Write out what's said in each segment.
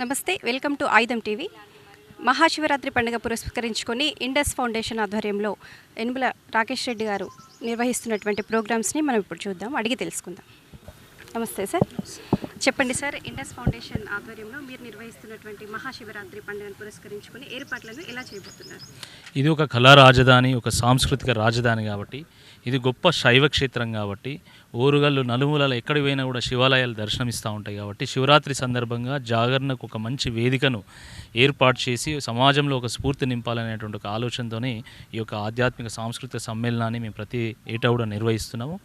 నమస్తే, welcome to ఆయుధం TV. Mahashivratri పండుగ పురస్కరించుకొని ఇండస్ ఫౌండేషన్ ఆధ్వర్యంలో ఎనుముల రాకేష్ రెడ్డి గారు నిర్వహిస్తున్నటువంటి ప్రోగ్రామ్స్ని మనం ఇప్పుడు చూద్దాం, అడిగి తెలుసుకుందాం. నమస్తే సార్, చెప్పండి సార్, ఇండస్ ఫౌండేషన్ ఆధ్వర్యంలో మీరు నిర్వహిస్తున్నటువంటి మహాశివరాత్రి పండుగను పురస్కరించుకొని ఏర్పాట్లను ఎలా చేయబోతున్నారు? ఇది ఒక కళా రాజధాని, ఒక సాంస్కృతిక రాజధాని కాబట్టి, ఇది గొప్ప శైవ క్షేత్రం కాబట్టి, ఓరుగల్లు నలుమూలలు ఎక్కడికి పోయినా కూడా శివాలయాలు దర్శనమిస్తూ ఉంటాయి కాబట్టి, శివరాత్రి సందర్భంగా జాగరణకు ఒక మంచి వేదికను ఏర్పాటు చేసి సమాజంలో ఒక స్ఫూర్తి నింపాలనేటువంటి ఒక ఆలోచనతోనే ఈ యొక్క ఆధ్యాత్మిక సాంస్కృతిక సమ్మేళనాన్ని మేము ప్రతి ఏటా కూడా నిర్వహిస్తున్నాము.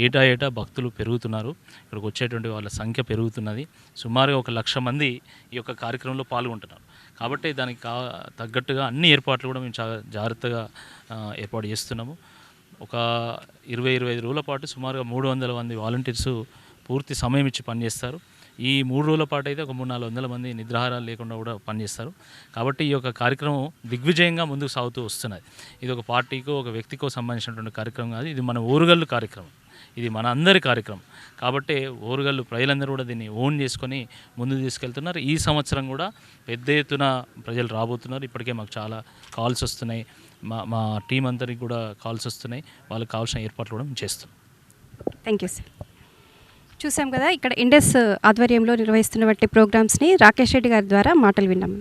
ఏటా భక్తులు పెరుగుతున్నారు, ఇక్కడికి వచ్చేటువంటి వాళ్ళ సంఖ్య పెరుగుతున్నది. సుమారుగా 1,00,000 మంది ఈ యొక్క కార్యక్రమంలో పాల్గొంటున్నారు. కాబట్టి దానికి తగ్గట్టుగా అన్ని ఏర్పాట్లు కూడా మేము చాలా జాగ్రత్తగా ఏర్పాటు చేస్తున్నాము. ఒక 20-25 రోజుల పాటు సుమారుగా 300 మంది వాలంటీర్సు పూర్తి సమయం ఇచ్చి పనిచేస్తారు. ఈ 3 రోజుల పాటు అయితే ఒక 300-400 మంది నిద్రాహారాలు లేకుండా కూడా పనిచేస్తారు. కాబట్టి ఈ యొక్క కార్యక్రమం దిగ్విజయంగా ముందుకు సాగుతూ వస్తున్నది. ఇది ఒక పార్టీకో ఒక వ్యక్తికో సంబంధించినటువంటి కార్యక్రమం కాదు, ఇది మన ఓరుగల్లు కార్యక్రమం, ఇది మన అందరి కార్యక్రమం. కాబట్టి ఓరుగల్లు ప్రజలందరూ కూడా దీన్ని ఓన్ చేసుకొని ముందుకు తీసుకెళ్తున్నారు. ఈ సంవత్సరం కూడా పెద్ద ఎత్తున ప్రజలు రాబోతున్నారు. ఇప్పటికే మాకు చాలా కాల్స్ వస్తున్నాయి, మా టీం అందరికి కూడా కాల్స్ వస్తున్నాయి. వాళ్ళకి కావాల్సిన ఏర్పాట్లు కూడా మేము చేస్తున్నాం. Thank you sir. చూసాం కదా, ఇక్కడ ఇండస్ ఆధ్వర్యంలో నిర్వహిస్తున్నటువంటి ప్రోగ్రామ్స్ని రాకేష్ రెడ్డి గారి ద్వారా మాటలు విన్నాము.